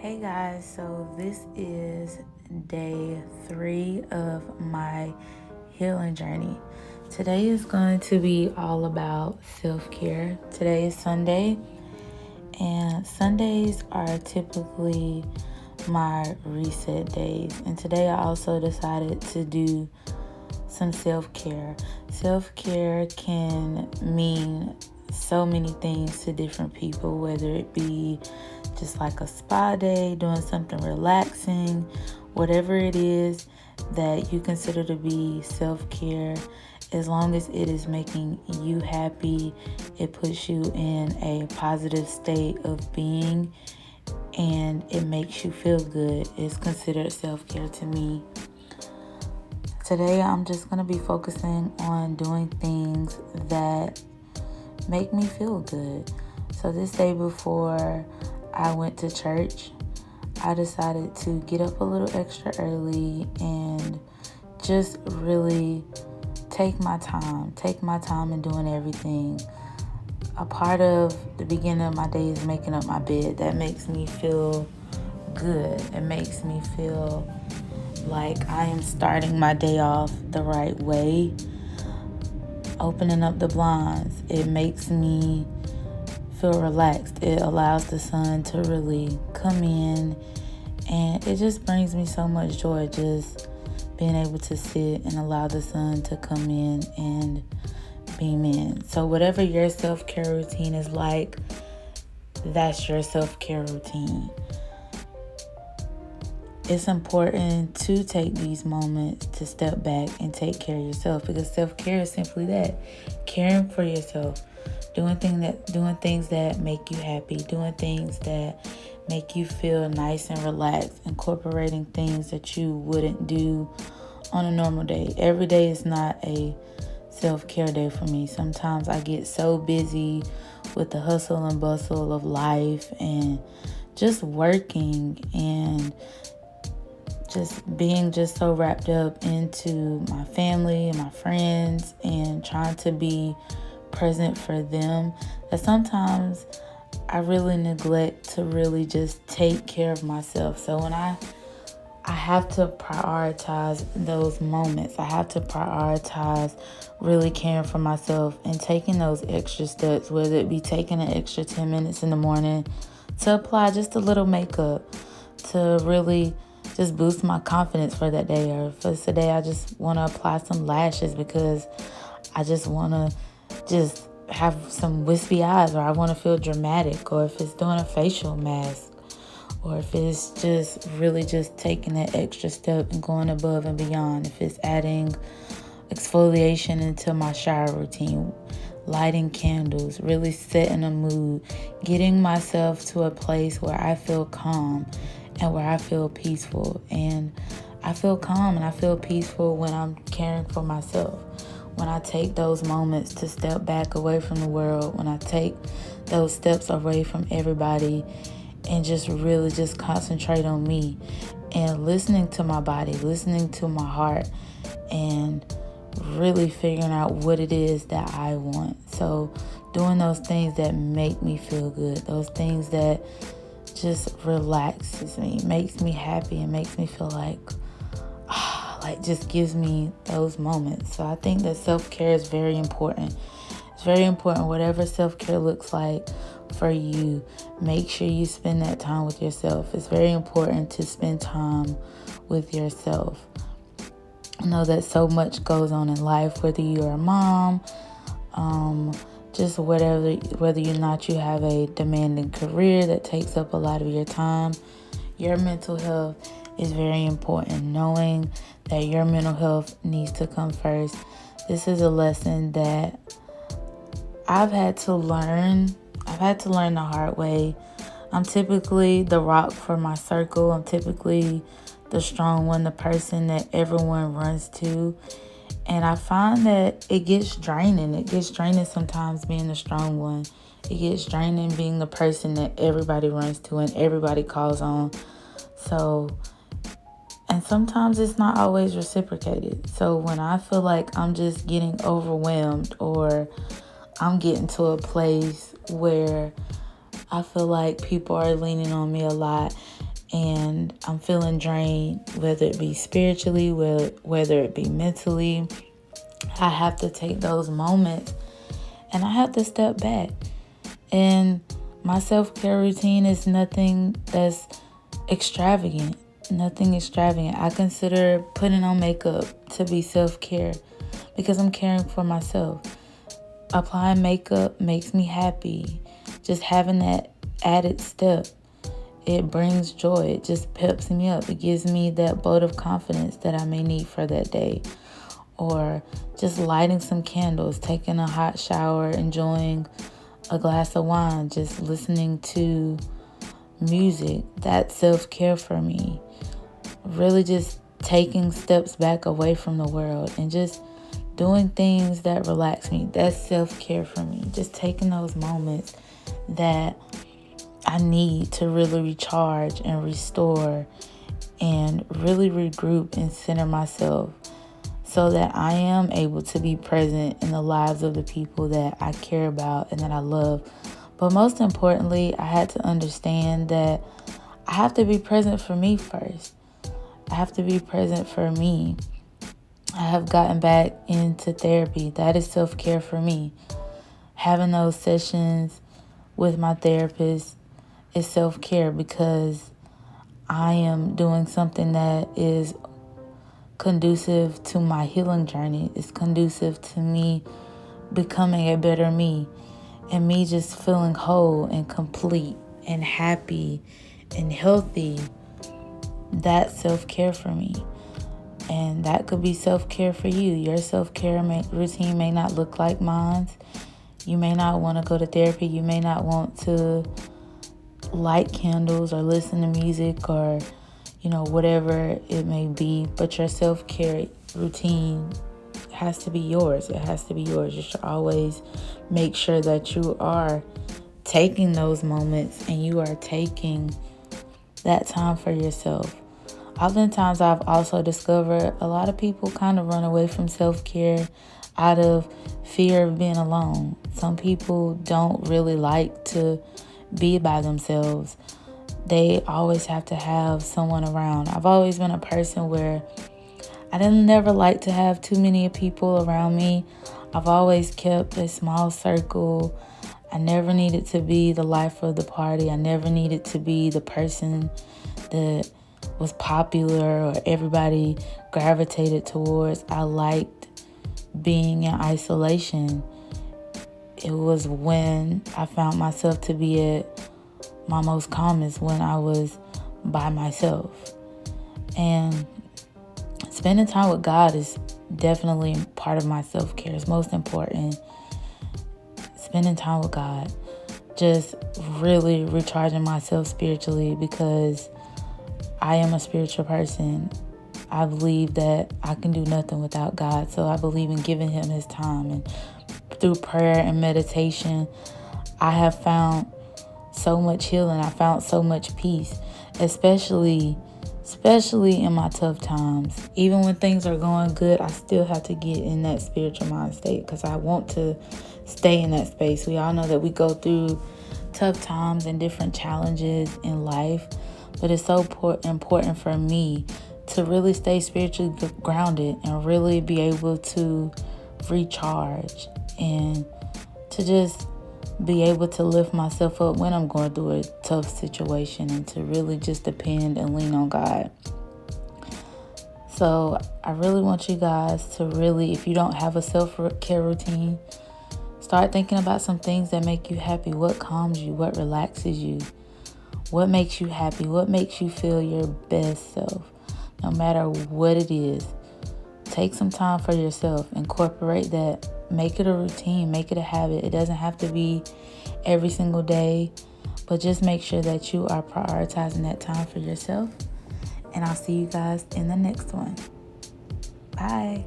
Hey guys, so this is day 3 of my healing journey. Today is going to be all about self-care. Today is Sunday, and Sundays are typically my reset days. And today I also decided to do some self-care. Self-care can mean so many things to different people, whether it be just like a spa day, doing something relaxing, whatever it is that you consider to be self-care. As long as it is making you happy, it puts you in a positive state of being, and it makes you feel good, it's considered self-care to me. Today I'm just going to be focusing on doing things that make me feel good. So this day before I went to church, I decided to get up a little extra early and just really take my time in doing everything. A part of the beginning of my day is making up my bed. That makes me feel good. It makes me feel like I am starting my day off the right way. Opening up the blinds, it makes me feel relaxed. It allows the sun to really come in, and it just brings me so much joy just being able to sit and allow the sun to come in and beam in. So whatever your self-care routine is like, that's your self-care routine. It's important to take these moments to step back and take care of yourself, because self-care is simply that, caring for yourself, doing things that make you happy, doing things that make you feel nice and relaxed, incorporating things that you wouldn't do on a normal day. Every day is not a self-care day for me. Sometimes I get so busy with the hustle and bustle of life and just working and just being just so wrapped up into my family and my friends and trying to be present for them that sometimes I really neglect to really just take care of myself. So when I have to prioritize those moments. I have to prioritize really caring for myself and taking those extra steps, whether it be taking an extra 10 minutes in the morning to apply just a little makeup, to really just boost my confidence for that day. Or for today, I just want to apply some lashes because I just want to just have some wispy eyes, or I want to feel dramatic, or if it's doing a facial mask, or if it's just really just taking that extra step and going above and beyond, if it's adding exfoliation into my shower routine, lighting candles, really setting a mood, getting myself to a place where I feel calm and where I feel peaceful. And I feel calm and I feel peaceful when I'm caring for myself. When I take those moments to step back away from the world, when I take those steps away from everybody and just really just concentrate on me and listening to my body, listening to my heart, and really figuring out what it is that I want. So doing those things that make me feel good, those things that just relaxes me, makes me happy, and makes me feel like just gives me those moments. So I think that self-care is very important. It's very important, whatever self-care looks like for you. Make sure you spend that time with yourself. It's very important to spend time with yourself. I know that so much goes on in life, whether you're a mom, just whether or not you have a demanding career that takes up a lot of your time. Your mental health is very important. Knowing that your mental health needs to come first. This is a lesson that I've had to learn. I've had to learn the hard way. I'm typically the rock for my circle. I'm typically the strong one, the person that everyone runs to. And I find that it gets draining. It gets draining sometimes being the strong one. It gets draining being the person that everybody runs to and everybody calls on. And sometimes it's not always reciprocated. So when I feel like I'm just getting overwhelmed, or I'm getting to a place where I feel like people are leaning on me a lot and I'm feeling drained, whether it be spiritually, whether it be mentally, I have to take those moments and I have to step back. And my self-care routine is nothing that's extravagant. Nothing extravagant. I consider putting on makeup to be self-care because I'm caring for myself. Applying makeup makes me happy. Just having that added step, it brings joy. It just peps me up. It gives me that bolt of confidence that I may need for that day. Or just lighting some candles, taking a hot shower, enjoying a glass of wine, just listening to music. That's self-care for me. Really just taking steps back away from the world and just doing things that relax me. That's self-care for me. Just taking those moments that I need to really recharge and restore and really regroup and center myself so that I am able to be present in the lives of the people that I care about and that I love. But most importantly, I had to understand that I have to be present for me first. I have to be present for me. I have gotten back into therapy. That is self-care for me. Having those sessions with my therapist is self-care because I am doing something that is conducive to my healing journey. It's conducive to me becoming a better me and me just feeling whole and complete and happy and healthy. That's self-care for me. And that could be self-care for you. Your self-care routine may not look like mine. You may not want to go to therapy. You may not want to light candles or listen to music or, whatever it may be. But your self-care routine has to be yours. It has to be yours. You should always make sure that you are taking those moments and you are taking that time for yourself. Oftentimes, I've also discovered a lot of people kind of run away from self-care out of fear of being alone. Some people don't really like to be by themselves. They always have to have someone around. I've always been a person where I didn't never like to have too many people around me. I've always kept a small circle. I never needed to be the life of the party. I never needed to be the person that was popular or everybody gravitated towards. I liked being in isolation. It was when I found myself to be at my most calmest when I was by myself. And spending time with God is definitely part of my self-care. It's most important. Spending time with God. Just really recharging myself spiritually because I am a spiritual person. I believe that I can do nothing without God. So I believe in giving him his time. And through prayer and meditation, I have found so much healing. I found so much peace, especially in my tough times. Even when things are going good, I still have to get in that spiritual mind state because I want to stay in that space. We all know that we go through tough times and different challenges in life, but it's so important for me to really stay spiritually grounded and really be able to recharge and to just be able to lift myself up when I'm going through a tough situation and to really just depend and lean on God. So I really want you guys to really, if you don't have a self-care routine, start thinking about some things that make you happy. What calms you? What relaxes you? What makes you happy? What makes you feel your best self? No matter what it is, take some time for yourself. Incorporate that. Make it a routine. Make it a habit. It doesn't have to be every single day, but just make sure that you are prioritizing that time for yourself. And I'll see you guys in the next one. Bye.